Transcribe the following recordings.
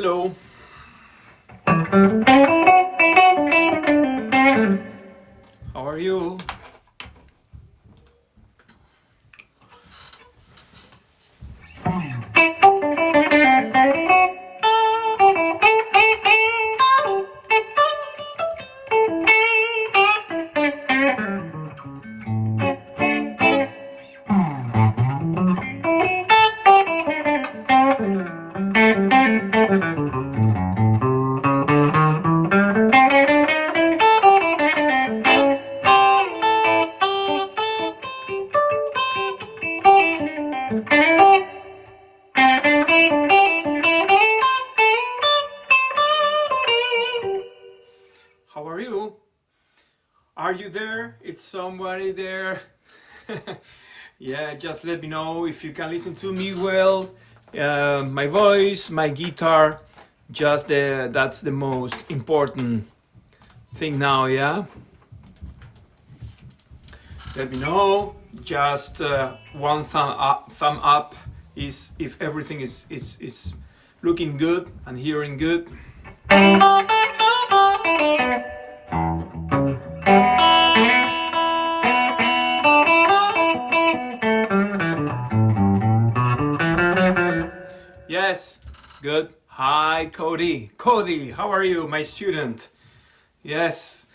Hello. How are you? How are you? Are you there? It's somebody there. Yeah, just let me know if you can listen to me well. My voice, my guitar, that's the most important thing now, yeah? Let me know. Just one thumb up is if everything is looking good and hearing good. Yes, good. Hi, Cody. Cody, how are you, my student? Yes.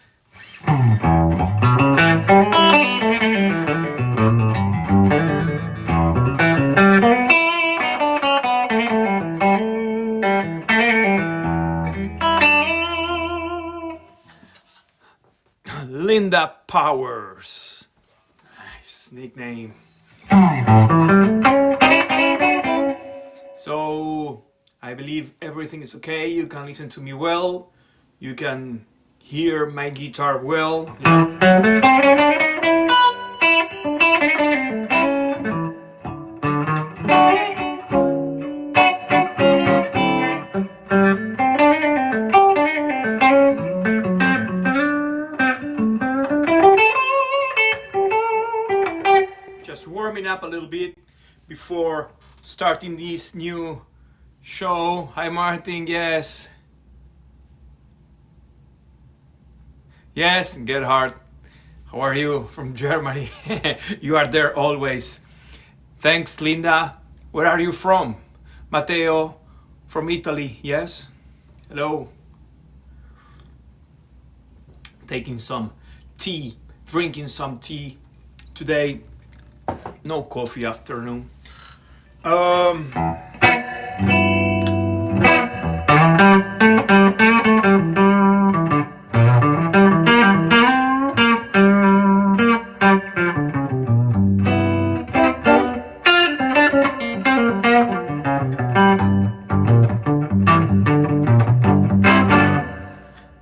Linda Powers. Nice nickname. So, I believe everything is okay. You can listen to me well. You can hear my guitar well. Just warming up a little bit before starting this new show. Hi Martin, yes. Yes, Gerhard. How are you from Germany? You are there always. Thanks, Linda. Where are you from? Matteo from Italy, yes? Hello. Taking some tea, drinking some tea today. No coffee afternoon.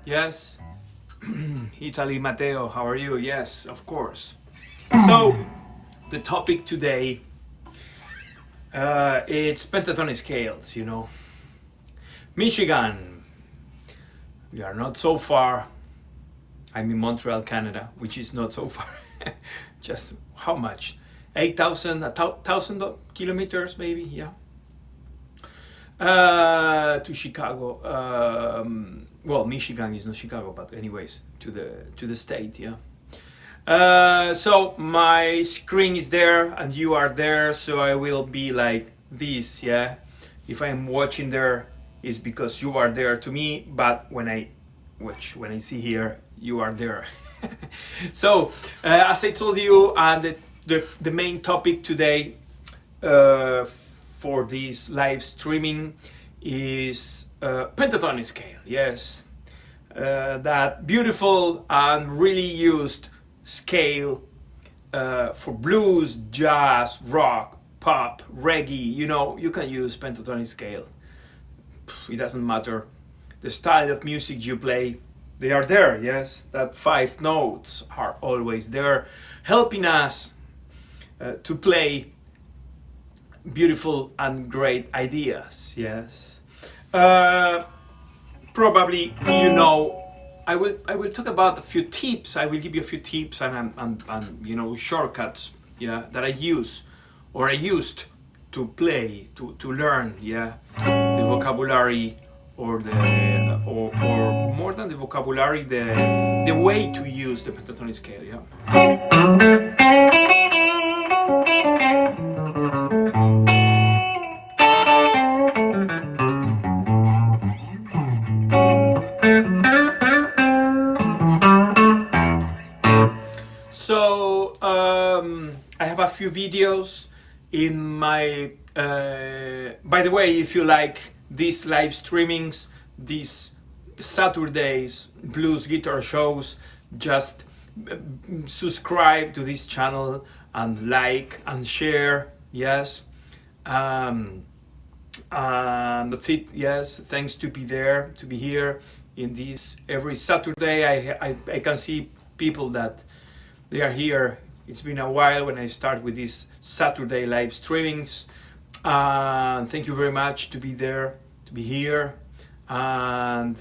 Yes. Italy, Matteo, how are you? Yes, of course. So, the topic today, it's pentatonic scales, you know. Michigan, we are not so far. I'm in Montreal, Canada, which is not so far. Just how much? 8,000, 1,000 kilometers maybe, yeah. To Chicago. Well, Michigan is not Chicago, but anyways, to the state, yeah. So my screen is there and you are there, so I will be like this, yeah. If I'm watching there, it's because you are there to me, but when I see here, you are there. So as I told you, and the main topic today for this live streaming is pentatonic scale, yes. That beautiful and really used scale for blues, jazz, rock, pop, reggae. You know, you can use pentatonic scale. It doesn't matter the style of music you play, they are there, yes. That 5 notes are always there, helping us to play beautiful and great ideas, yes. Probably, you know, I will talk about a few tips. I will give you a few tips and you know, shortcuts, yeah, that I use or I used to play, to learn, yeah, the vocabulary or or more than the vocabulary, the way to use the pentatonic scale. Yeah. So I have a few videos in my. By the way, if you like these live streamings, these Saturdays blues guitar shows, just subscribe to this channel and like and share. Yes. And that's it. Yes, thanks to be there, to be here in this every Saturday. I can see people that they are here. It's been a while when I start with these Saturday live streamings. Thank you very much to be there, to be here. And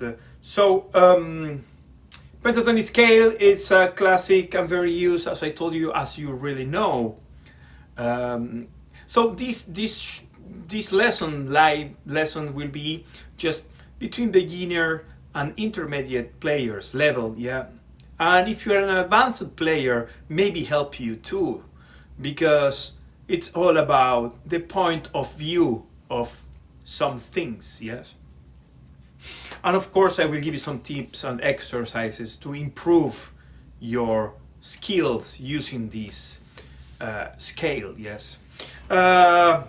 pentatonic scale, it's a classic and very used, as I told you, as you really know. So this live lesson will be just between beginner and intermediate players level, yeah. And if you're an advanced player, maybe help you too, because it's all about the point of view of some things, yes. And of course, I will give you some tips and exercises to improve your skills using this scale, yes. Well,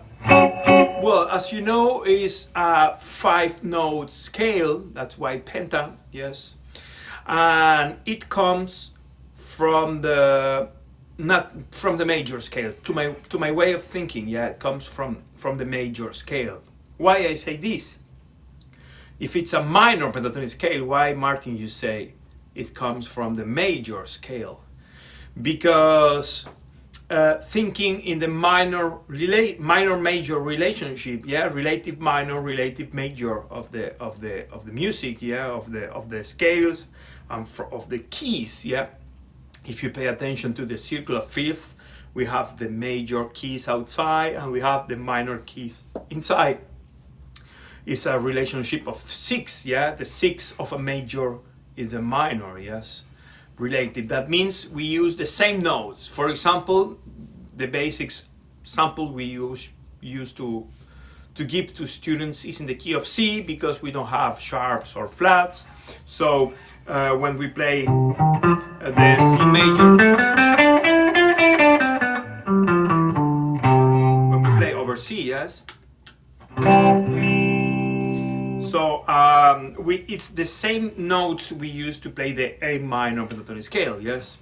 as you know, is a 5-note scale. That's why penta, yes. And it comes from not from the major scale. To my way of thinking, yeah, it comes from the major scale. Why I say this? If it's a minor pentatonic scale, why, Martin, you say it comes from the major scale? Because thinking in the minor-major relationship, yeah, relative minor, relative major of the music, yeah, of the scales and of the keys, yeah. If you pay attention to the circle of fifth, we have the major keys outside and we have the minor keys inside. It's a relationship of 6, yeah. The 6 of a major is a minor, yes. Relative. That means we use the same notes. For example, the basics sample we use to give to students is in the key of C, because we don't have sharps or flats. So when we play the C major, when we play over C, yes. So it's the same notes we use to play the A minor pentatonic scale, yes.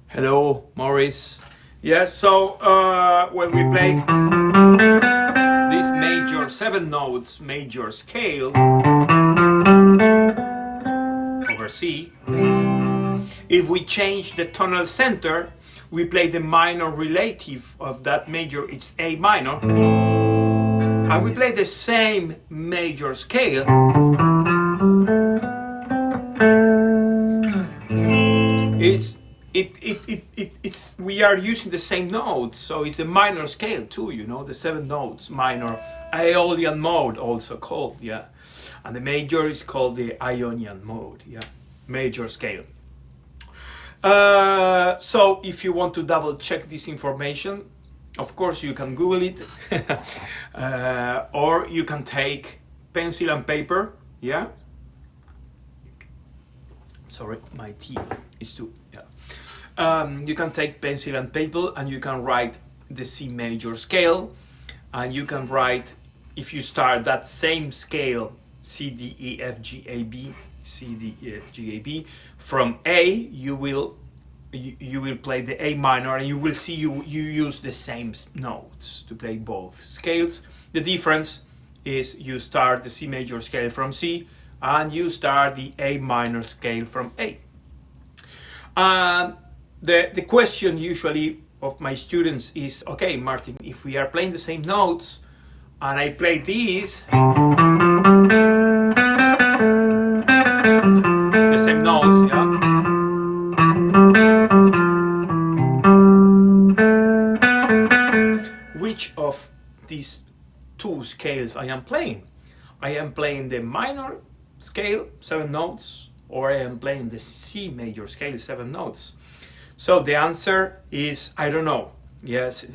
Hello, Maurice. Yes, so when we play this major 7 notes major scale over C, if we change the tonal center, we play the minor relative of that major, it's A minor, and we play the same major scale. It's we are using the same notes, so it's a minor scale too, you know, the 7 notes, minor Aeolian mode also called, yeah, and the major is called the Ionian mode, yeah, major scale. So if you want to double check this information, of course you can Google it, or you can take pencil and paper, yeah. Sorry, my tea is too, yeah. You can take pencil and paper and you can write the C major scale, and you can write, if you start that same scale, C, D, E, F, G, A, B, C, D, E, F, G, A, B, from A, you will play the A minor, and you will see you use the same notes to play both scales. The difference is you start the C major scale from C, and you start the A minor scale from A. The question usually of my students is, okay, Martin, if we are playing the same notes and I play these, the same notes, yeah, which of these two scales I am playing. I am playing the minor scale, 7 notes, or I am playing the C major scale, 7 notes. So the answer is, I don't know. Yes,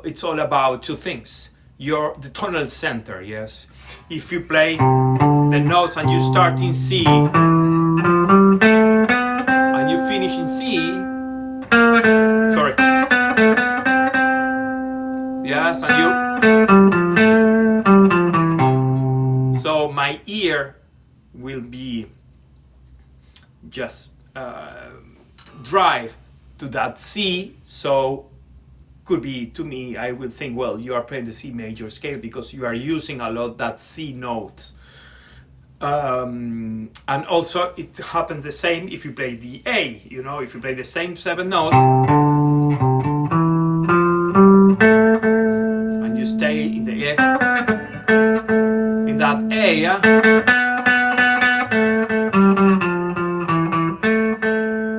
it's all about two things. The tonal center, yes. If you play the notes and you start in C, and you finish in C, sorry. Yes, and so my ear will be just drive to that C, so could be, to me, I will think, well, you are playing the C major scale because you are using a lot that C note. And also it happens the same if you play the A, you know, if you play the same 7 note and you stay in the A, in that A,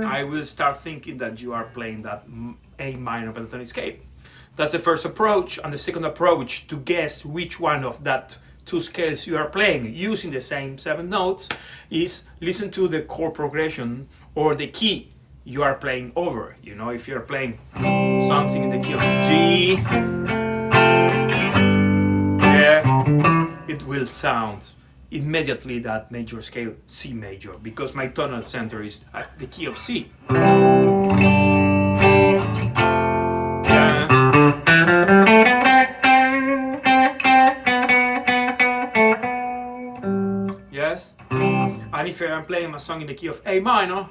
I will start thinking that you are playing that A minor pentatonic scale. That's the first approach. And the second approach to guess which one of that two scales you are playing using the same 7 notes is listen to the chord progression or the key you are playing over. You know, if you're playing something in the key of G, yeah, it will sound immediately that major scale C major because my tonal center is at the key of C. Yes, and if I am playing a song in the key of A minor,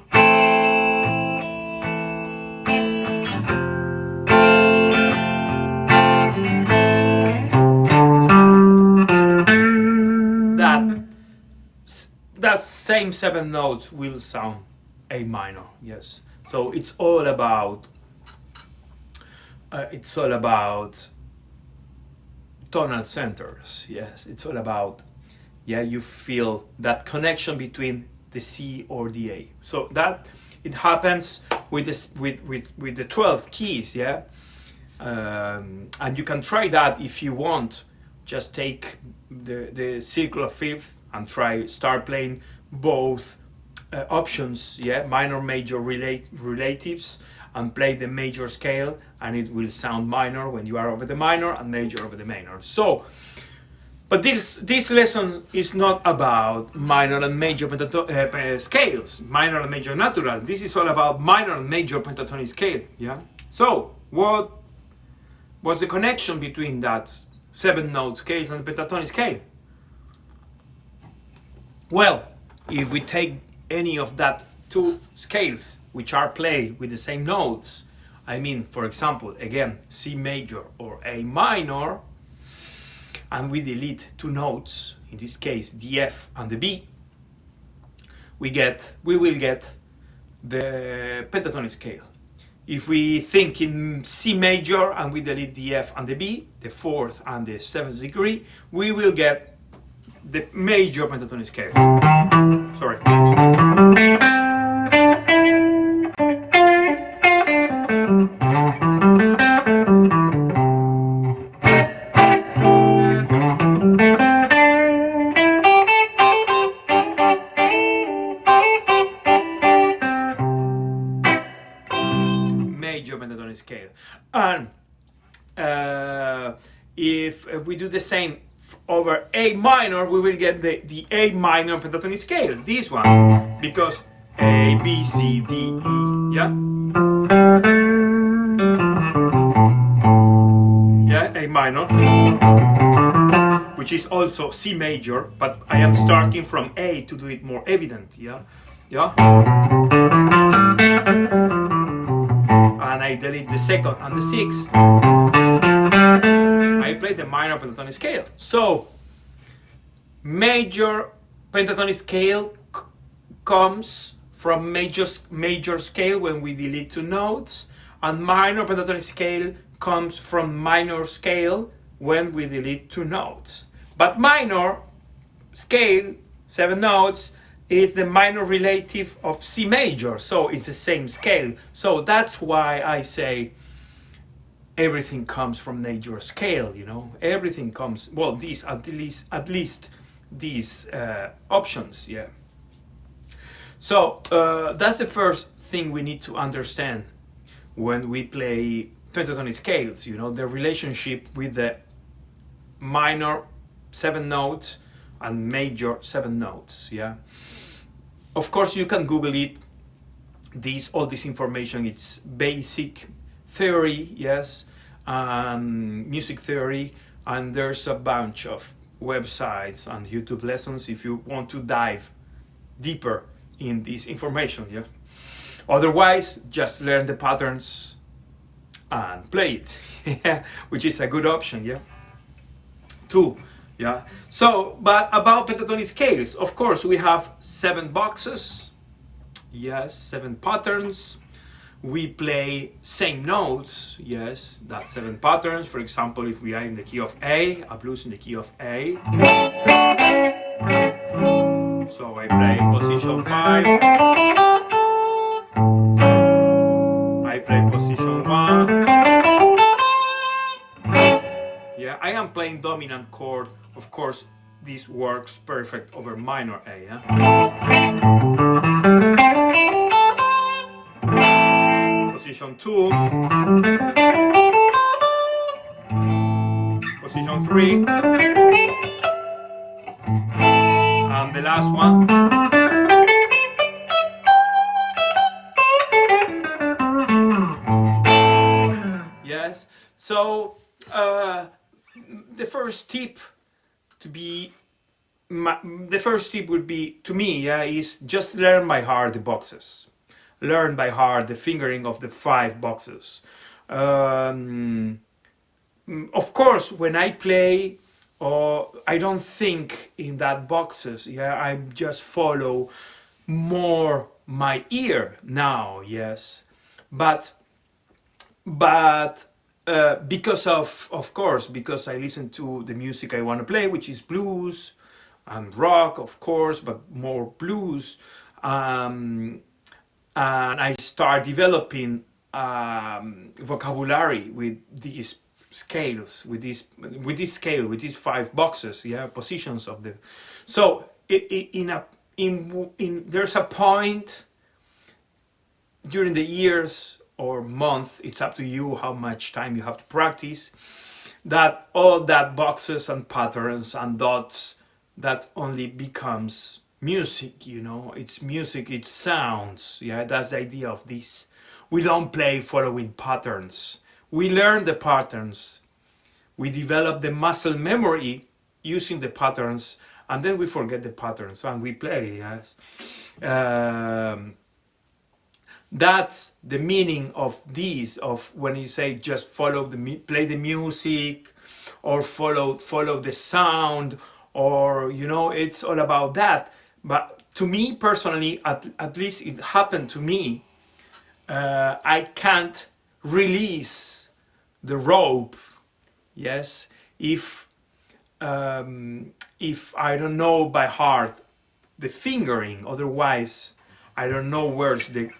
that same 7 notes will sound A minor. Yes, so it's all about tonal centers. Yes, it's all about, yeah, you feel that connection between the C or the A. So that it happens with this with the 12 keys, yeah. And you can try that if you want. Just take the circle of fifth and start playing both options, yeah, minor major relatives, and play the major scale, and it will sound minor when you are over the minor and major over the minor. So, but this lesson is not about minor and major scales, minor and major natural. This is all about minor and major pentatonic scale. Yeah. So, what's the connection between that 7 note scale and the pentatonic scale? Well, if we take any of that 2 scales which are played with the same notes, I mean, for example, again, C major or A minor, and we delete 2 notes, in this case the F and the B, we will get the pentatonic scale. If we think in C major and we delete the F and the B, the 4th and the 7th degree, we will get the major pentatonic scale. Sorry. Major pentatonic scale. And if we do the same over A minor, we will get the A minor pentatonic scale, this one, because A, B, C, D, E, yeah? Yeah, A minor, which is also C major, but I am starting from A to do it more evident, yeah? Yeah? And I delete the 2nd and the 6th. I play the minor pentatonic scale. So, major pentatonic scale comes from major scale when we delete 2 notes, and minor pentatonic scale comes from minor scale when we delete 2 notes. But minor scale, 7 notes, is the minor relative of C major, so it's the same scale. So that's why I say everything comes from major scale, you know, everything comes, well, these, at least these options, yeah. So that's the first thing we need to understand when we play pentatonic scales, you know, the relationship with the minor 7 notes and major 7 notes, yeah. Of course, you can Google it. All this information, it's basic theory, yes, music theory, and there's a bunch of websites and YouTube lessons if you want to dive deeper in this information, yeah. Otherwise, just learn the patterns and play it, which is a good option, yeah, too, yeah. So, but about pentatonic scales, of course, we have 7 boxes, yes, 7 patterns. We play same notes, yes, that's 7 patterns. For example, if we are in the key of A, a blues in the key of A, so I play position 5, I play position 1, yeah, I am playing dominant chord. Of course, this works perfect over minor A, yeah? Position 2, position 3, and the last one, yes. So the first tip would be, to me, yeah, is just learn by heart the boxes. Learn by heart the fingering of the 5 boxes. Of course, when I play, I don't think in that boxes, yeah, I just follow more my ear now, yes. But because of course, because I listen to the music I want to play, which is blues and rock, of course, but more blues, and I start developing vocabulary with these scales, with this scale, with these 5 boxes, yeah, positions of the. So there's a point during the years or month, it's up to you how much time you have to practice, that all that boxes and patterns and dots, that only becomes music, you know. It's music, it's sounds, yeah, that's the idea of this. We don't play following patterns. We learn the patterns, we develop the muscle memory using the patterns, and then we forget the patterns and we play, yes. That's the meaning of these, of when you say just follow play the music, or follow the sound, or, you know, it's all about that. But to me personally, at least it happened to me, I can't release the rope, yes, if I don't know by heart the fingering. Otherwise I don't know where's the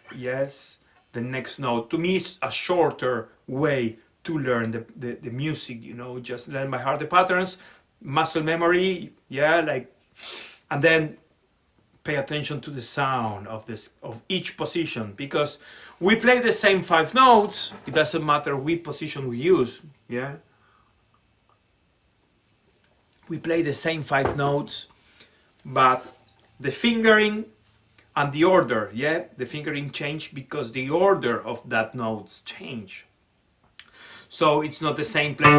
next note. To me, it's a shorter way to learn the music, you know, just learn by heart the patterns, muscle memory, yeah, like, and then pay attention to the sound of each position, because we play the same 5 notes, it doesn't matter which position we use, yeah. We play the same 5 notes, but the fingering and the order, yeah, the fingering change because the order of that notes change. So it's not the same play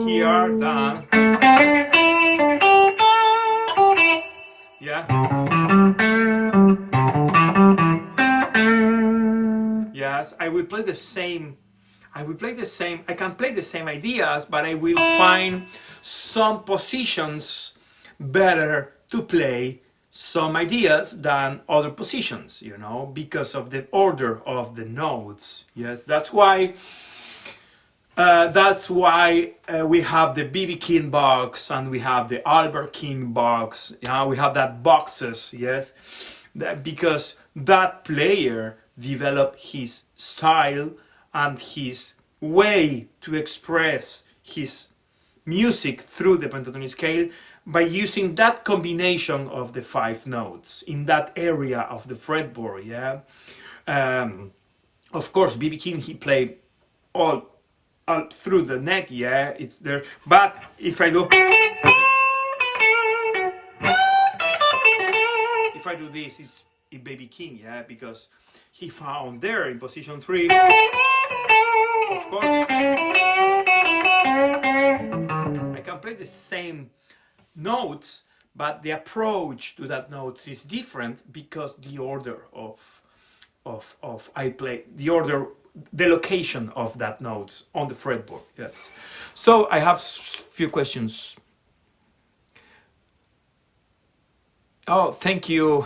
here than, yeah, yes, I will play the same. I can play the same ideas, but I will find some positions better to play some ideas than other positions, you know, because of the order of the notes. Yes, that's why we have the B.B. King box and we have the Albert King box. We have that boxes, yes, because that player develop his style and his way to express his music through the pentatonic scale by using that combination of the 5 notes in that area of the fretboard. Yeah, of course, B.B. King, he played all through the neck. Yeah, it's there. But if I do this, it's in B.B. King. Yeah, because he found there in position 3. Of course, I can play the same notes, but the approach to that notes is different because the order of I play the order, the location of that notes on the fretboard. Yes. So I have few questions. Oh, thank you.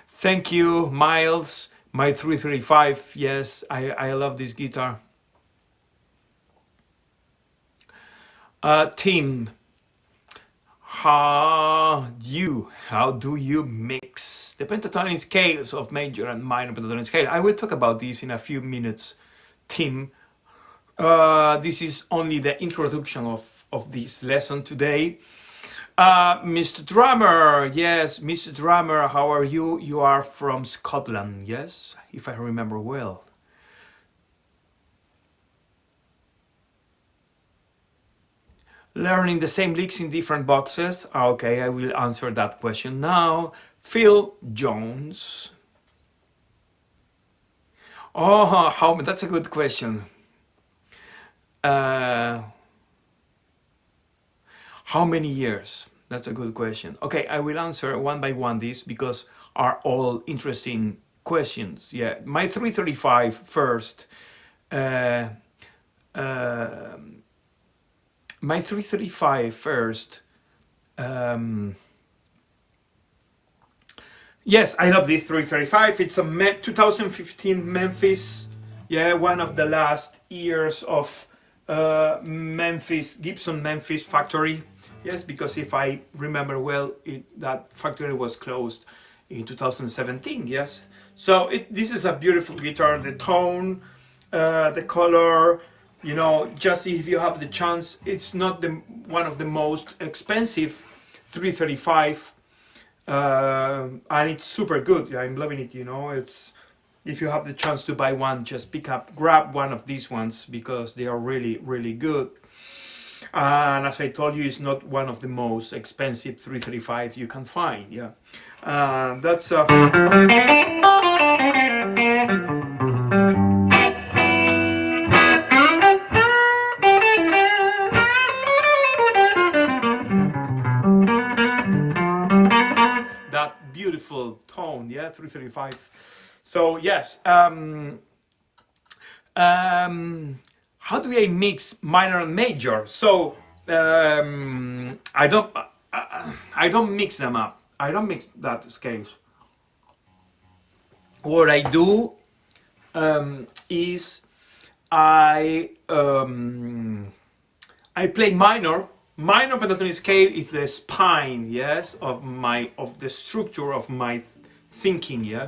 Thank you, Miles. My 335. Yes, I love this guitar. Tim, how do you mix the pentatonic scales of major and minor pentatonic scale? I will talk about this in a few minutes, Tim. This is only the introduction of this lesson today. Mr. Drummer, yes, Mr. Drummer, how are you? You are from Scotland, yes, if I remember well. Learning the same licks in different boxes. Okay, I will answer that question now. Phil Jones. Oh, that's a good question. How many years? That's a good question. Okay, I will answer one by one this because are all interesting questions. Yeah, my 335 first. My 335 first. Yes, I love this 335. It's a 2015 Memphis. Yeah, one of the last years of Memphis, Gibson Memphis factory. Yes, because if I remember well, that factory was closed in 2017. Yes, so this is a beautiful guitar. The tone, the color. You know, just if you have the chance, it's not one of the most expensive 335, and it's super good. Yeah, I'm loving it. You know, it's if you have the chance to buy one, just grab one of these ones because they are really, really good. And as I told you, it's not one of the most expensive 335 you can find. Yeah, that's that beautiful tone. Yeah, 335. So yes, how do I mix minor and major? So I don't mix them up. I don't mix that scales. What I do is I play minor. Minor pentatonic scale is the spine, yes, of the structure of my thinking, yeah.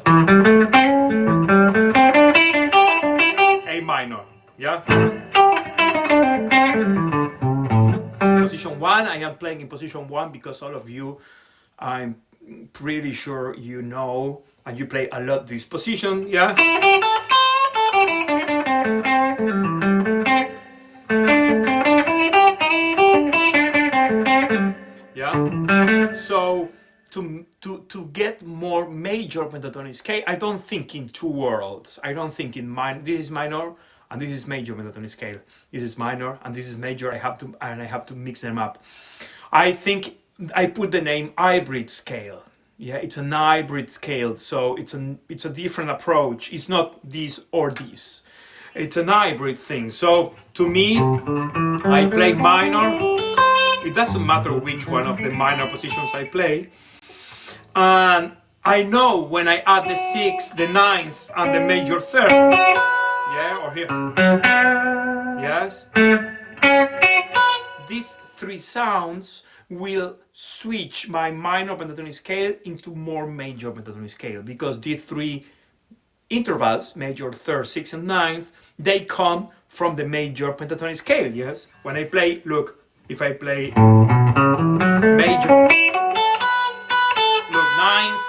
A minor, yeah. Position 1, I am playing in position 1 because all of you, I'm pretty sure you know, and you play a lot this position, yeah. Yeah. So to get more major pentatonic scale, I don't think in two worlds. I don't think in this is minor and this is major pentatonic scale. This is minor and this is major. I have to mix them up. I think I put the name hybrid scale. Yeah, it's an hybrid scale, so it's a different approach. It's not this or this. It's an hybrid thing. So to me, I play minor. It doesn't matter which one of the minor positions I play. And I know when I add the 6th, the 9th, and the major 3rd. Yeah, or here. Yes. These 3 sounds will switch my minor pentatonic scale into more major pentatonic scale because these 3 intervals, major, third, sixth, and ninth, they come from the major pentatonic scale, yes? When I play, look, if I play major, look, ninth,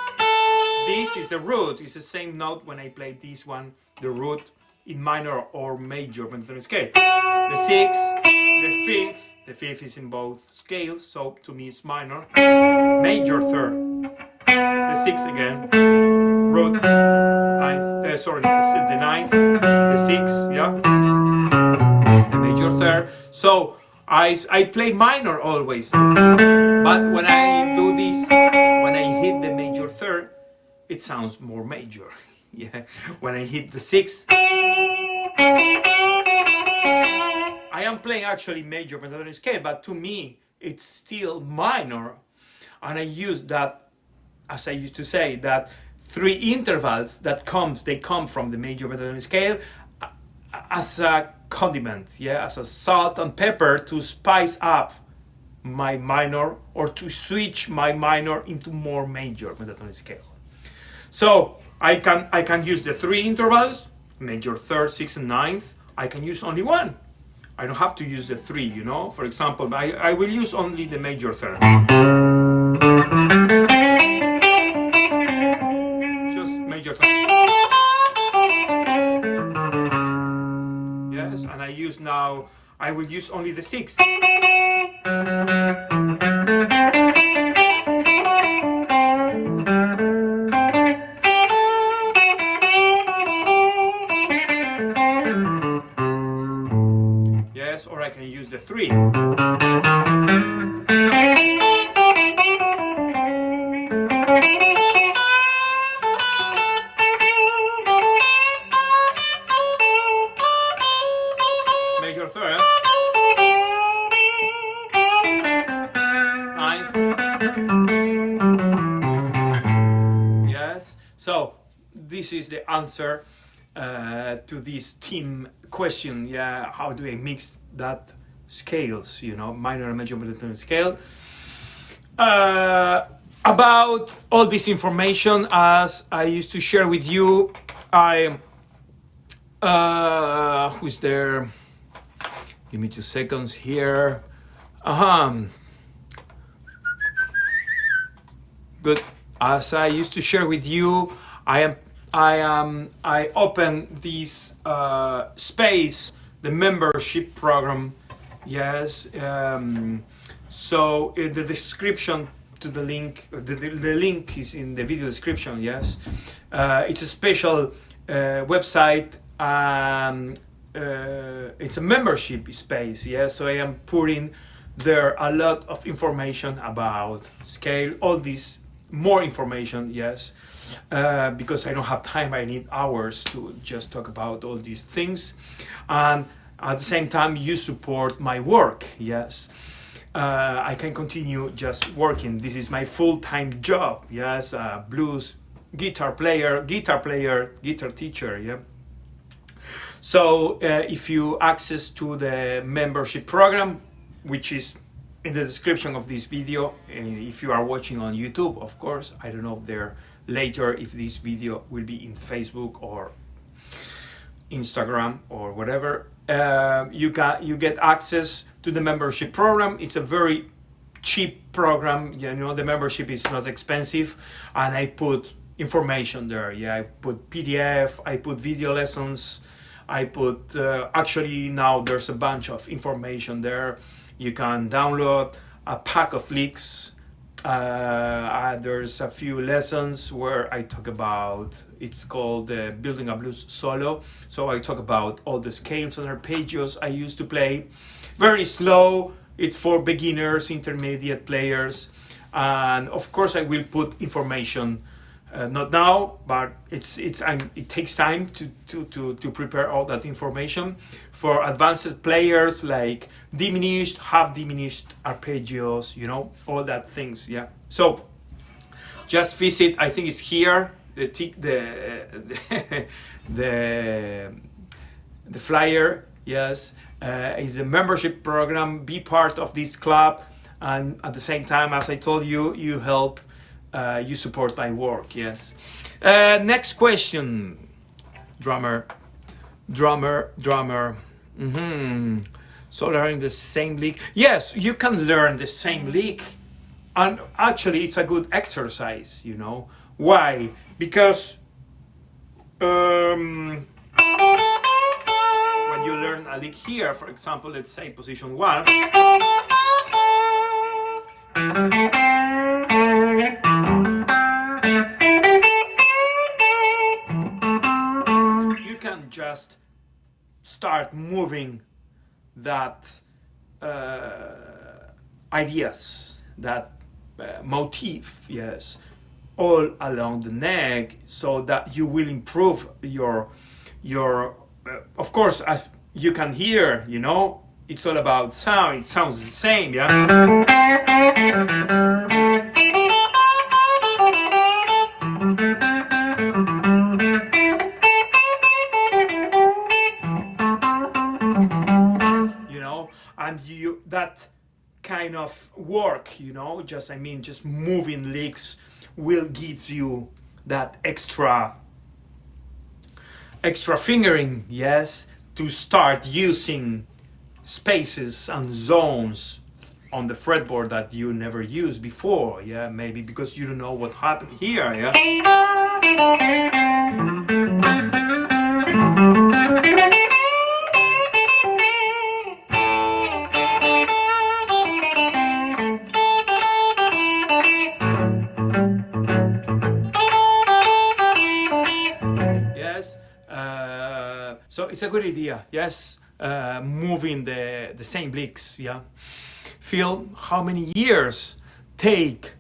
this is the root, it's the same note when I play this one, the root in minor or major pentatonic scale. The sixth, the fifth is in both scales, so to me it's minor. Major third, the sixth again, root, ninth, sorry, the ninth, the sixth, yeah, the major third. So I play minor always, but when I do this, when I hit the major third, it sounds more major. Yeah, when I hit the sixth, I am playing actually major pentatonic scale, but to me it's still minor, and I use that, as I used to say, that three intervals that they come from the major pentatonic scale as a condiment, yeah, as a salt and pepper to spice up my minor or to switch my minor into more major pentatonic scale. So I can use the three intervals, major, third, sixth, and ninth. I can use only one. I don't have to use the three, you know. For example, I will use only the major third. Just major third. Yes, and I will use only the sixth. Yes, or I can use the three. Major third. Ninth. Yes, so this is the answer to this team question. Yeah, how do I mix that scales, you know, minor and major pentatonic scale? About all this information, as I used to share with you, who's there? Give me 2 seconds here. Good. As I used to share with you, I opened this space, the membership program. Yes. So in the description to the link, the link is in the video description. Yes. It's a special website. It's a membership space. Yes. So I am putting there a lot of information about scale, all this more information. Yes. Because I don't have time, I need hours to just talk about all these things, and at the same time you support my work. Yes, I can continue just working. This is my full-time job. Yes, blues guitar player, guitar teacher. Yeah. So if you access to the membership program, which is in the description of this video, if you are watching on YouTube, of course, I don't know if they're later if this video will be in Facebook or Instagram or whatever. You get access to the membership program. It's a very cheap program. You know, the membership is not expensive, and I put information there. Yeah, I put PDF, I put video lessons, I put actually now there's a bunch of information there. You can download a pack of licks. There's a few lessons where I talk about, it's called Building a Blues Solo. So I talk about all the scales and arpeggios I used to play. Very slow, it's for beginners, intermediate players. And of course I will put information, not now, but it takes time to prepare all that information for advanced players, like diminished, half diminished arpeggios, you know, all that things. Yeah. So just visit. I think it's here. The flyer. Yes, is a membership program. Be part of this club, and at the same time, as I told you, you help. You support my work. Yes. Next question. drummer, drummer, drummer. So learning the same lick. Yes, you can learn the same lick, and actually it's a good exercise, you know. Why? Because when you learn a lick here, for example, let's say position 1, you can just start moving that ideas, that motif, yes, all along the neck, so that you will improve your of course, as you can hear, you know, it's all about sound. It sounds the same, yeah. You know, and you that kind of work, you know, just just moving licks will give you that extra fingering, yes, to start using spaces and zones on the fretboard that you never used before, yeah, maybe because you don't know what happened here, yeah. Yes, so it's a good idea, yes, moving the same licks, yeah. Feel how many years take.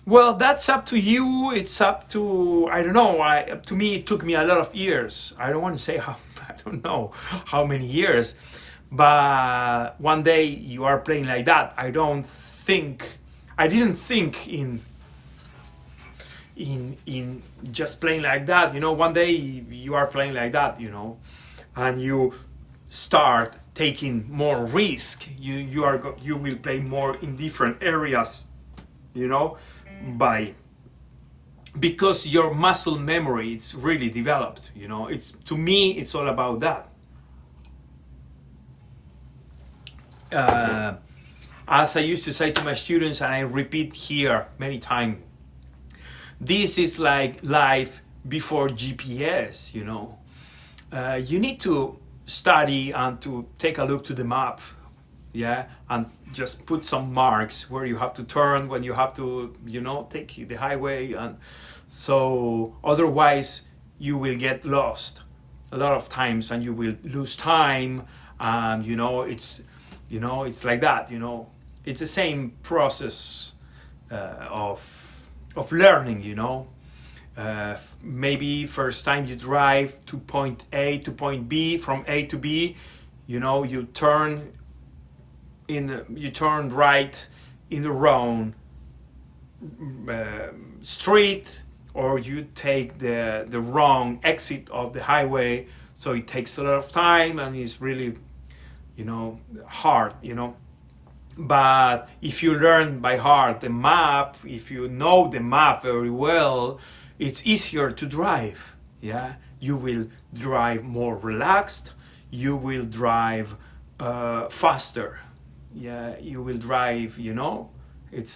Well, that's up to you. It's up to, I don't know. To me, it took me a lot of years. I don't want to say how, I don't know how many years, but one day you are playing like that. I didn't think in just playing like that, you know. One day you are playing like that, you know, and you start taking more risk. You will play more in different areas, you know, because your muscle memory, it's really developed, you know. It's, to me, it's all about that. As I used to say to my students, and I repeat here many times, this is like life before GPS, you know. You need to study and to take a look to the map, yeah, and just put some marks where you have to turn, when you have to, you know, take the highway, and so otherwise you will get lost a lot of times and you will lose time, and you know, it's like that, you know. It's the same process of learning, you know. Maybe first time you drive to point A to point B, from A to B, you know, you turn right in the wrong street, or you take the wrong exit of the highway, so it takes a lot of time and it's really, you know, hard, you know. But if you learn by heart the map, if you know the map very well, it's easier to drive, yeah. You will drive more relaxed, you will drive faster, yeah. You will drive, you know,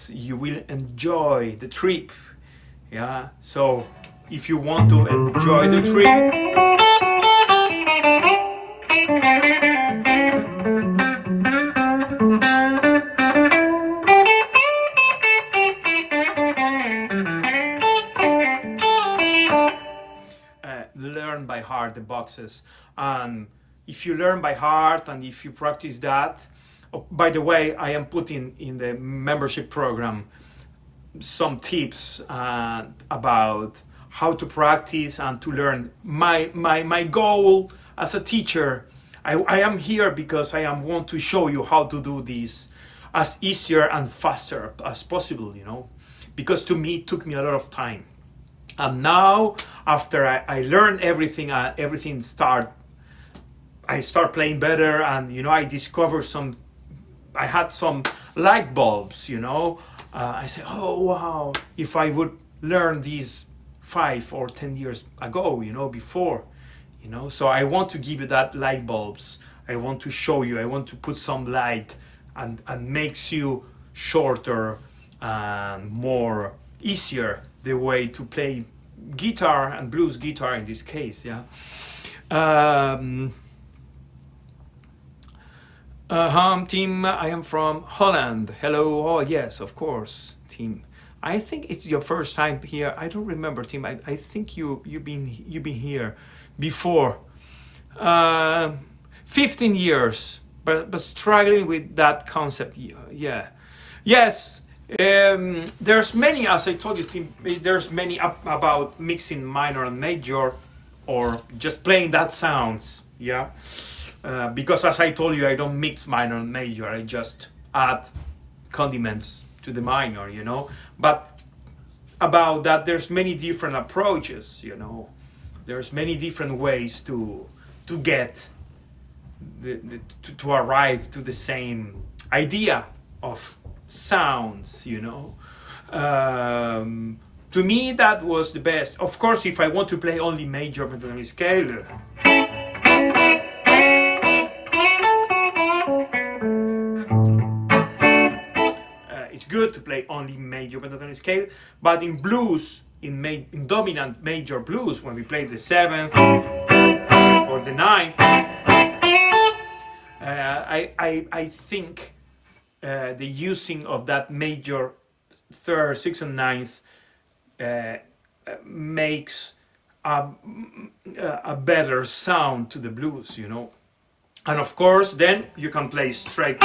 you will enjoy the trip, yeah. So if you want to enjoy the trip, learn by heart the boxes. And if you learn by heart and if you practice that, oh, by the way, I am putting in the membership program some tips about how to practice and to learn. My goal as a teacher, I am here because I want to show you how to do this as easier and faster as possible, you know, because to me it took me a lot of time. And now, after I learned everything, I start playing better, and you know, I had some light bulbs, you know. I said, oh wow, if I would learn these 5 or 10 years ago, you know, before, you know. So I want to give you that light bulbs. I want to show you, I want to put some light and makes you shorter and more easier the way to play guitar and blues guitar in this case, yeah. Team, I am from Holland. Hello. Oh yes, of course, team. I think it's your first time here. I don't remember, team. I think you've been here before. 15 years, but struggling with that concept. Yeah. Yes. There's many, as I told you, team. There's many about mixing minor and major, or just playing that sounds. Yeah. Because as I told you, I don't mix minor and major. I just add condiments to the minor, you know. But about that, there's many different approaches, you know. There's many different ways to get to arrive to the same idea of sounds, you know. To me, that was the best. Of course, if I want to play only major pentatonic scale. It's good to play only major pentatonic scale, but in blues, in dominant major blues, when we play the 7th or the 9th, I think the using of that major 3rd, 6th, and 9th makes a better sound to the blues, you know. And of course, then you can play straight.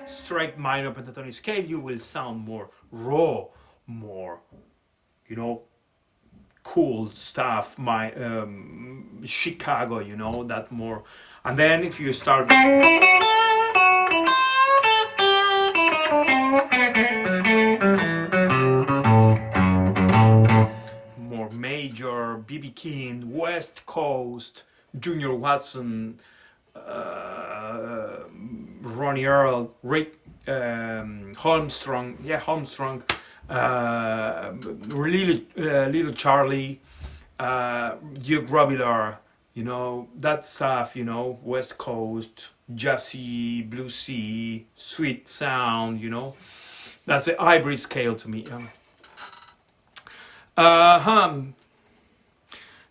Straight minor pentatonic scale, you will sound more raw, more, you know, cool stuff. My Chicago, you know, that more. And then if you start more major, B.B. King, West Coast, Junior Watson, Ronnie Earl, Rick Holmstrong, Little Charlie, Duke Robillard, you know, that stuff, you know, West Coast, jazzy, bluesy, sweet sound, you know, that's a hybrid scale to me.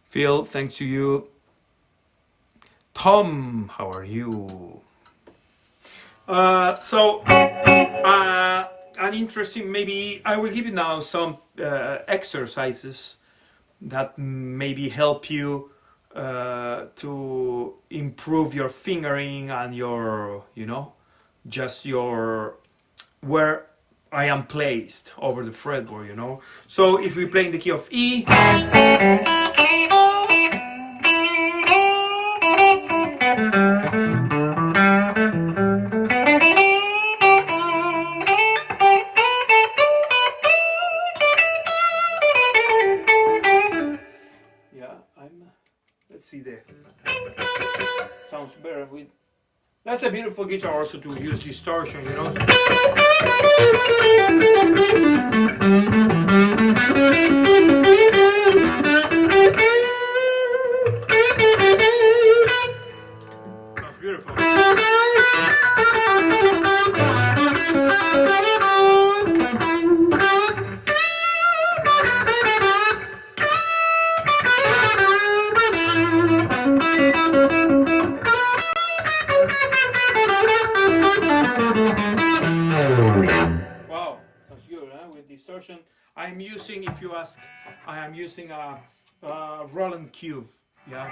Phil, thanks to you. Tom, how are you? An interesting, maybe I will give you now some exercises that maybe help you to improve your fingering and your, you know, just your, where I am placed over the fretboard, you know. So if we play in the key of E, let's see there. Sounds better with. That's a beautiful guitar also to use distortion, you know. Sounds beautiful. Wow, sounds good, huh? With distortion. I'm using, if you ask, I am using a Roland Cube. Yeah.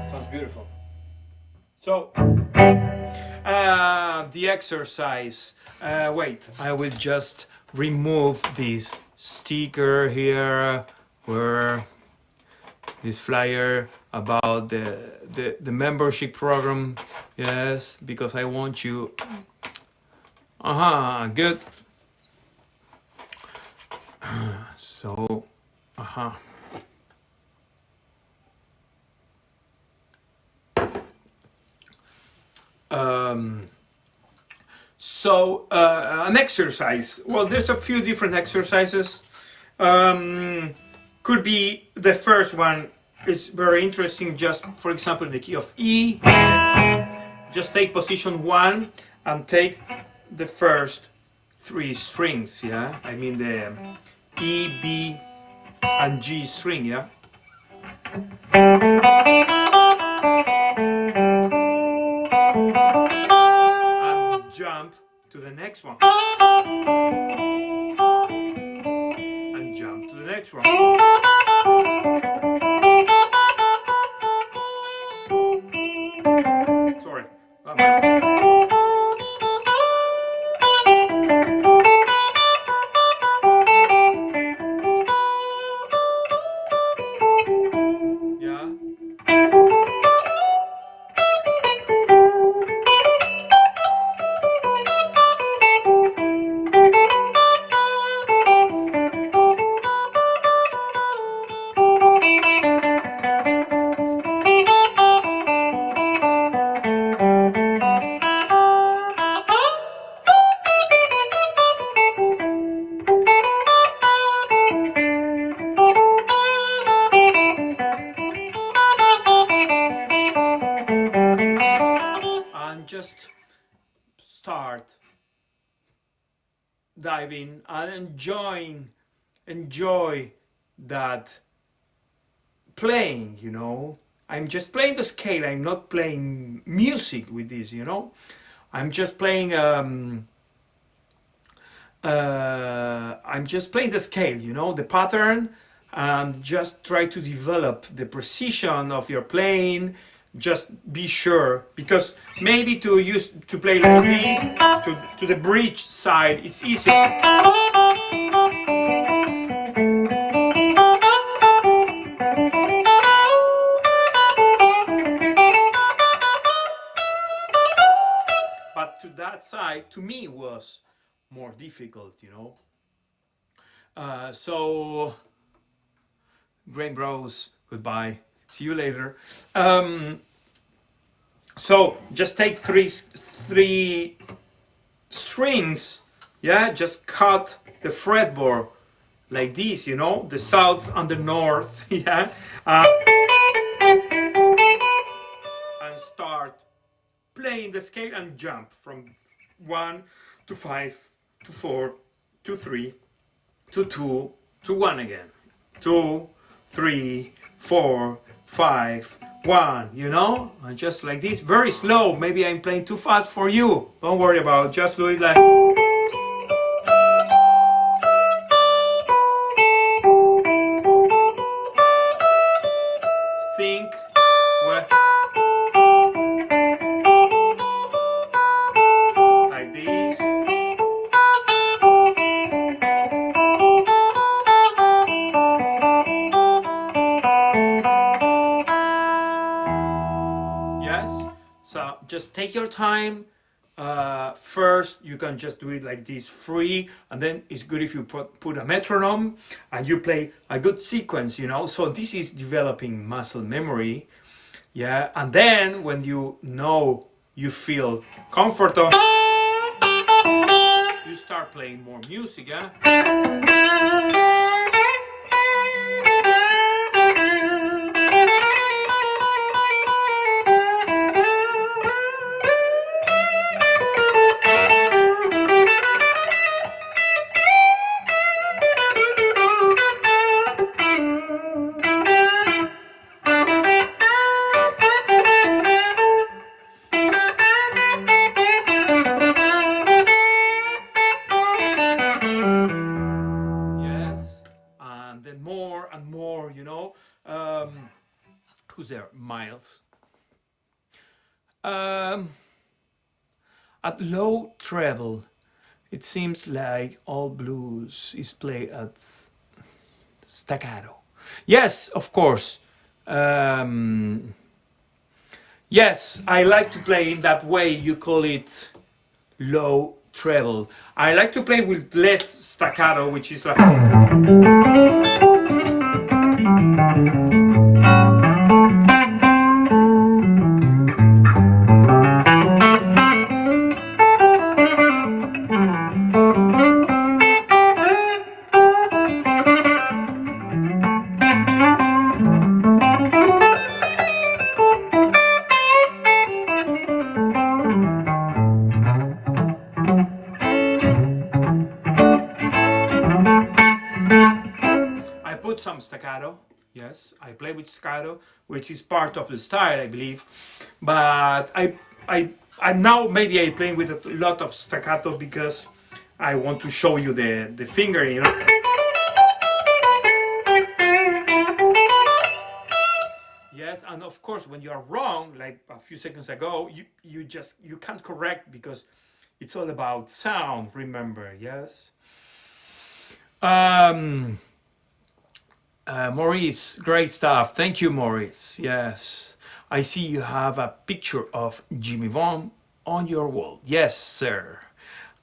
Sounds beautiful. So, the exercise. Wait, I will just remove this sticker here, where this flyer about the membership program. Yes, because I want you. Good. So, So an exercise. Well, there's a few different exercises. Could be the first one. It's very interesting. Just for example, in the key of E, just take position 1 and take the first 3 strings. Yeah, I mean the E, B, and G string. Yeah. And jump to the next one. And jump to the next one. Sorry. Yeah. And just start diving and enjoy that playing, you know. I'm just playing the scale. I'm not playing music with this, you know. I'm just playing the scale, you know, the pattern, and just try to develop the precision of your playing. Just be sure, because maybe to play like this to the bridge side, it's easy. But to that side, to me, was more difficult, you know. So, Grain Bros, goodbye. See you later. So just take three strings, yeah. Just cut the fretboard like this, you know, the south and the north, yeah. And start playing the scale and jump from 1 to 5 to 4 to 3 to 2 to 1 again. 2, 3, 4, 5, 1, you know, and just like this, very slow. Maybe I'm playing too fast for you. Don't worry about it. Just do it like. Think well, like this. Yes, so just take your time. First, you can just do it like this free, and then it's good if you put a metronome and you play a good sequence, you know. So this is developing muscle memory, yeah. And then when you know you feel comfortable, you start playing more music, yeah. More and more, you know. Who's there? Miles. At low treble, it seems like all blues is played at staccato. Yes, of course. Yes, I like to play in that way. You call it low treble. I like to play with less staccato, which is like. put some staccato. Yes, I play with staccato, which is part of the style, I believe. But I'm now maybe I playing with a lot of staccato because I want to show you the finger, you know. Yes, and of course, when you are wrong, like a few seconds ago, you can't correct because it's all about sound. Remember, yes. Maurice, great stuff. Thank you, Maurice. Yes, I see you have a picture of Jimmy Vaughan on your wall. Yes, sir.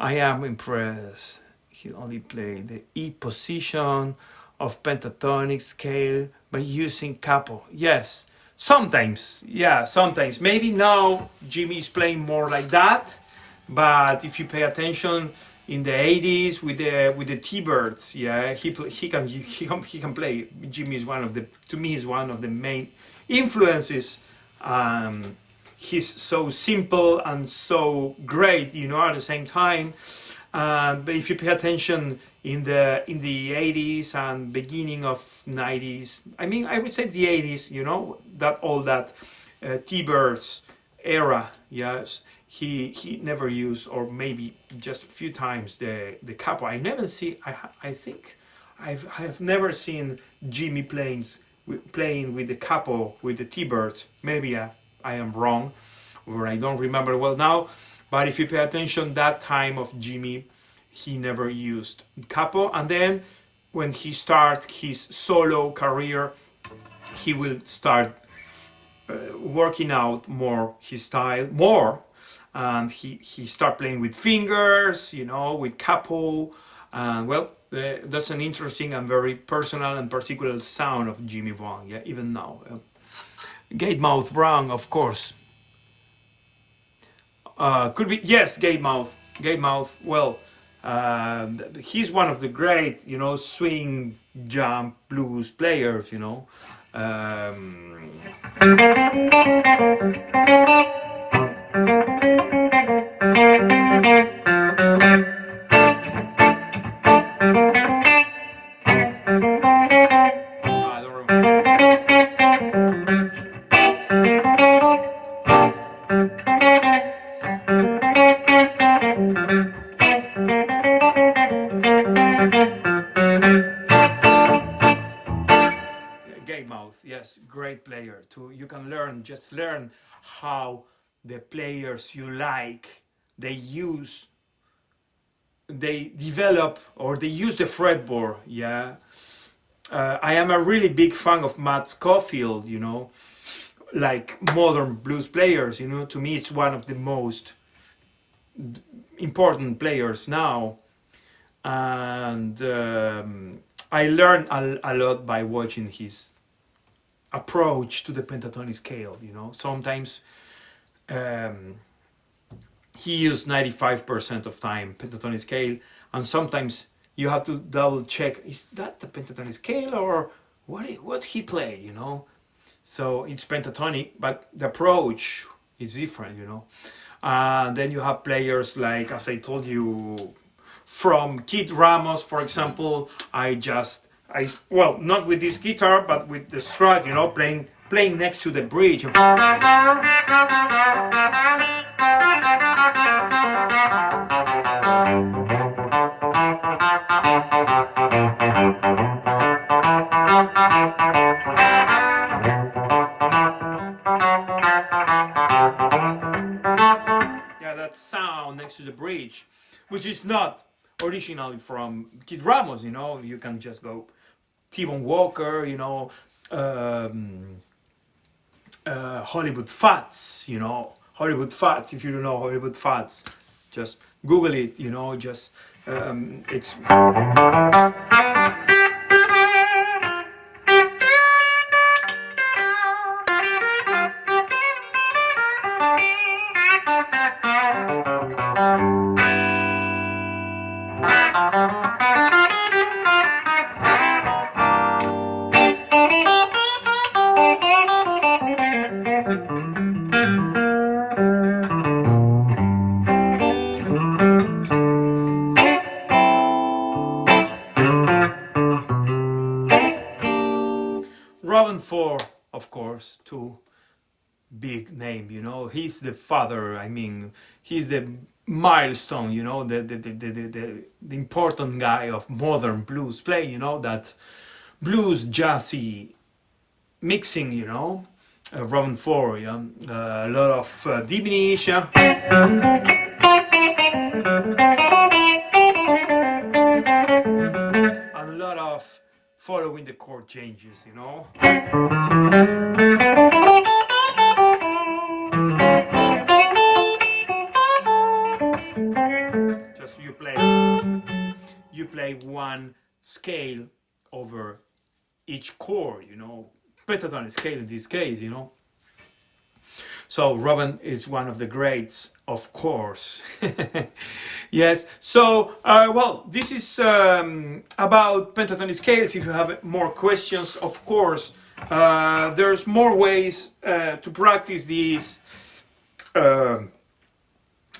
I am impressed. He only played the E position of pentatonic scale by using capo. Yes, sometimes. Yeah, sometimes. Maybe now Jimmy is playing more like that, but if you pay attention in the 80s with the T-Birds, yeah, he can play. Jimmy is one of the, to me, is one of the main influences. He's so simple and so great, you know, at the same time. But if you pay attention in the 80s and beginning of 90s, I mean, I would say the 80s, you know, that all that T-Birds era, yes, he never used, or maybe just a few times, the capo. I never see. I think I have never seen Jimmy playing with the capo with the T-Birds. Maybe I am wrong, or I don't remember well now. But if you pay attention, that time of Jimmy, he never used capo. And then when he start his solo career, he will start working out more his style more, and he start playing with fingers, you know, with capo. And well, that's an interesting and very personal and particular sound of Jimmy Vaughan. Yeah, even now. Gatemouth Brown, of course. Could be, yes, Gatemouth. Well, he's one of the great, you know, swing jump blues players, you know. I don't Gatemouth, yes, great player too. You can learn, just learn how the players you like, they develop, or they use the fretboard. Yeah, I am a really big fan of Matt Scofield, you know, like modern blues players, you know. To me, it's one of the most important players now. And I learned a lot by watching his approach to the pentatonic scale, you know. Sometimes he used 95% of time pentatonic scale, and sometimes you have to double check, is that the pentatonic scale or what he played, you know. So it's pentatonic, but the approach is different, you know. And then you have players like, as I told you, from Kid Ramos, for example. Well, not with this guitar, but with the Strat, you know, playing next to the bridge. Yeah, that sound next to the bridge, which is not originally from Kid Ramos, you know. You can just go T-Bone Walker, you know, Hollywood Fats, you know, Hollywood Fats. If you don't know Hollywood Fats, just Google it, you know. Just it's Robin Ford, of course, too big name, you know. He's the father, I mean, he's the milestone, you know, the important guy of modern blues play, you know, that blues jazzy mixing, you know. Robin Ford, yeah, a lot of diminution, and a lot of following the chord changes, you know. Just you play one scale over each chord, you know, pentatonic scale in this case, you know. So Robin is one of the greats, of course. Yes. So well, this is about pentatonic scales. If you have more questions, of course, there's more ways to practice these.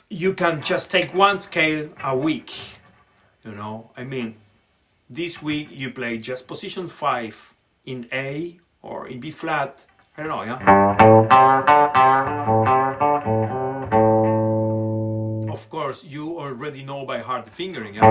You can just take one scale a week, you know. I mean, this week you play just position 5 in A or in B flat, I don't know, yeah. Of course, you already know by heart the fingering, yeah.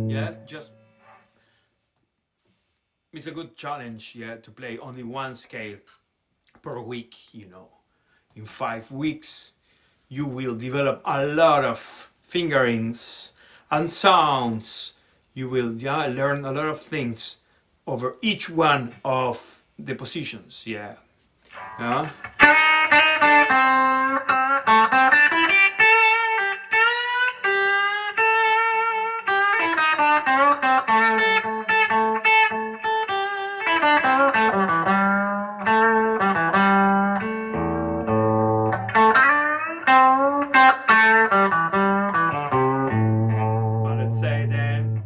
Yes, just it's a good challenge, yeah, to play only one scale per week, you know. In 5 weeks, you will develop a lot of fingerings and sounds. You will, yeah, learn a lot of things over each one of the positions, yeah. Yeah. And let's say then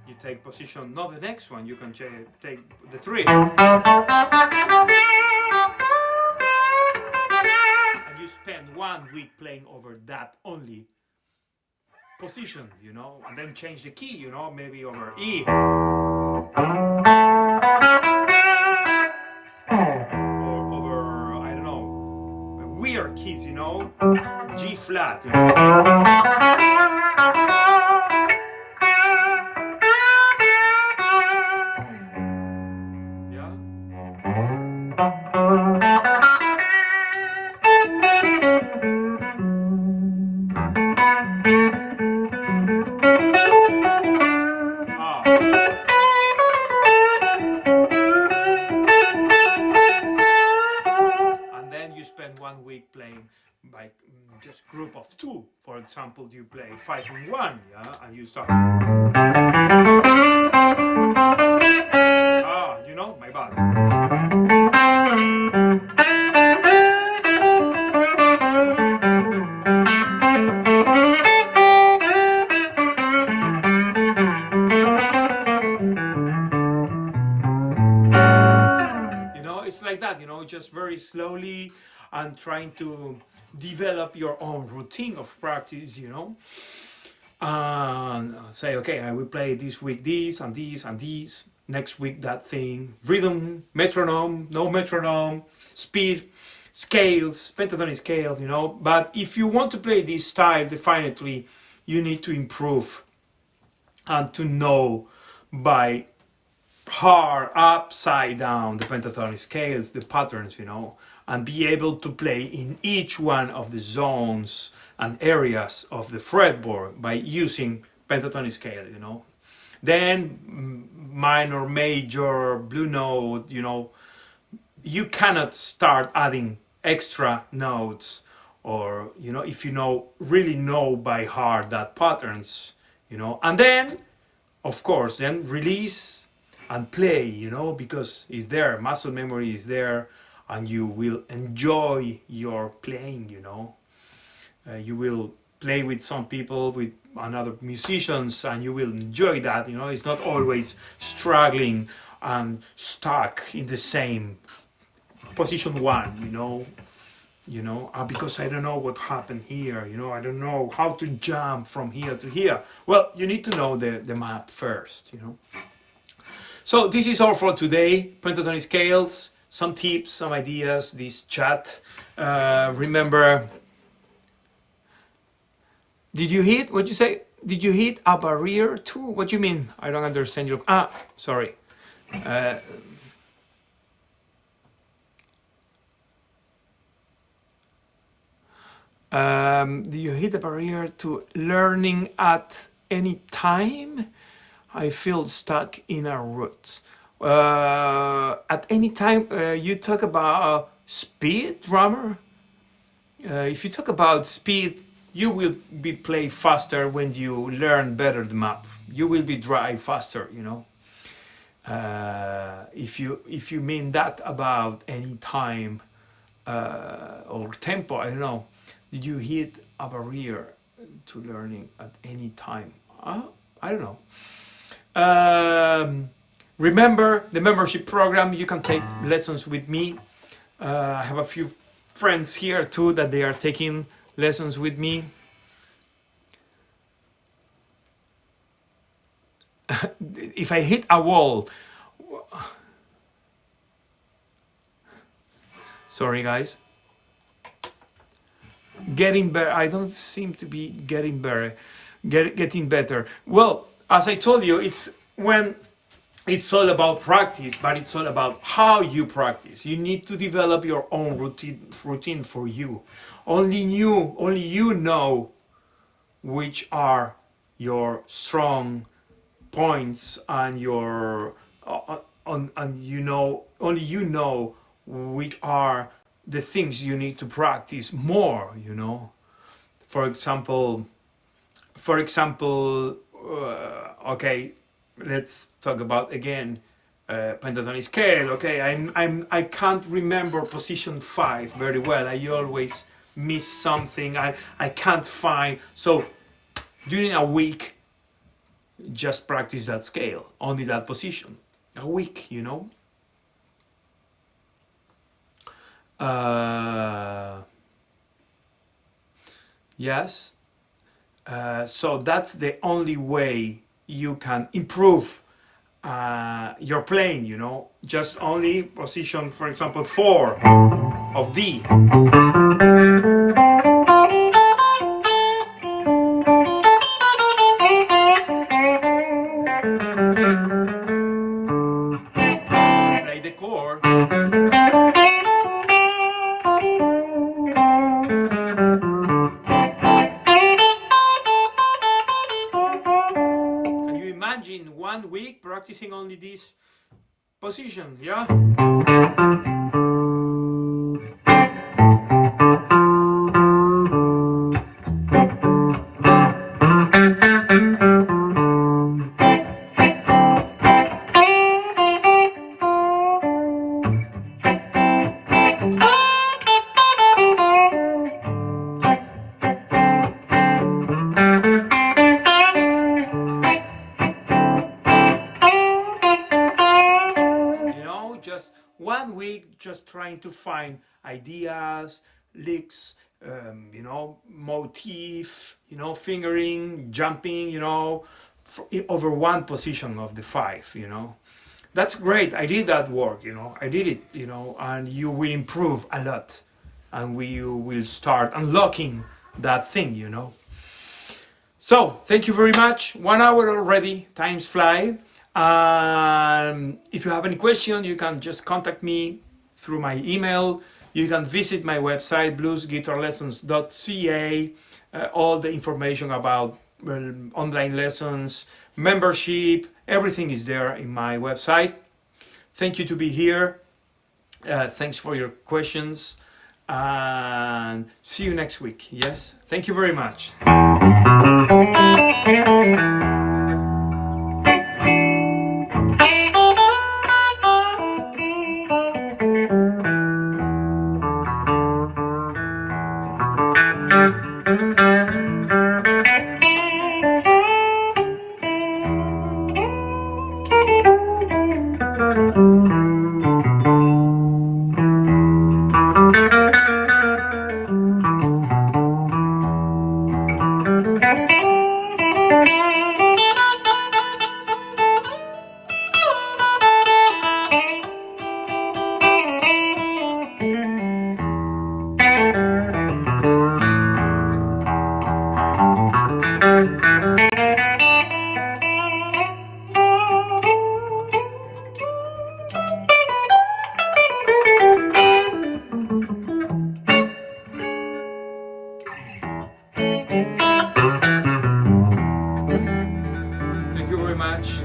you take position, not the next one, you can take the 3. And you spend 1 week playing over that only position, you know, and then change the key, you know, maybe over E. Or over, I don't know, weird keys, you know, G flat. You know? And then you spend 1 week playing by just group of 2. For example, you play 5 in 1, yeah, and you start. You know, my bad. It's like that, you know, just very slowly and trying to develop your own routine of practice, you know. And say, okay, I will play this week this and this and this, next week that thing, rhythm, metronome, no metronome, speed, scales, pentatonic scales, you know. But if you want to play this style definitely, you need to improve and to know by heart, upside down, the pentatonic scales, the patterns, you know, and be able to play in each one of the zones and areas of the fretboard by using pentatonic scale, you know. Then minor, major, blue note, you know, you cannot start adding extra notes, or, you know, if you really know by heart that patterns, you know, and then, of course, then release and play, you know, because it's there, muscle memory is there, and you will enjoy your playing, you know. You will play with some people, with another musicians, and you will enjoy that. You know, it's not always struggling and stuck in the same position one. Because I don't know what happened here. I don't know how to jump from here to here. Well, you need to know the map first. So this is all for today. Pentatonic scales, some tips, some ideas, this chat. Remember, did you hit, what you say? Did you hit a barrier too? What do you mean? I don't understand your, sorry. Do you hit a barrier to learning at any time? I feel stuck in a rut. At any time, you talk about speed, drummer? If you talk about speed, you will be play faster when you learn better the map. You will be drive faster, If you mean that about any time or tempo, I don't know. Did you hit a barrier to learning at any time? I don't know. Remember the membership program. You can take lessons with me. I have a few friends here too that they are taking lessons with me. If I hit a wall, sorry guys, getting better. I don't seem to be getting better. Getting better. Well, as I told you, it's all about practice, but it's all about how you practice. You need to develop your own routine for you. Only you know which are your strong points and your only you know which are the things you need to practice more. For example, okay, let's talk about again pentatonic scale. Okay, I can't remember position 5 very well. I always miss something. I can't find. So during a week, just practice that scale, only that position. A week, Yes. So that's the only way you can improve your playing, just only position, for example, 4 of D. Play the chord. Imagine 1 week practicing only this position, yeah? Just 1 week, just trying to find ideas, licks, motif, fingering, jumping, over one position of the 5, That's great. I did that work, I did it, and you will improve a lot, and we will start unlocking that thing, So thank you very much. 1 hour already. Times fly. If you have any question, you can just contact me through my email. You can visit my website, bluesguitarlessons.ca. All the information about online lessons, membership, everything is there in my website. Thank you to be here. Thanks for your questions, and see you next week. Yes, thank you very much. Thank you very much.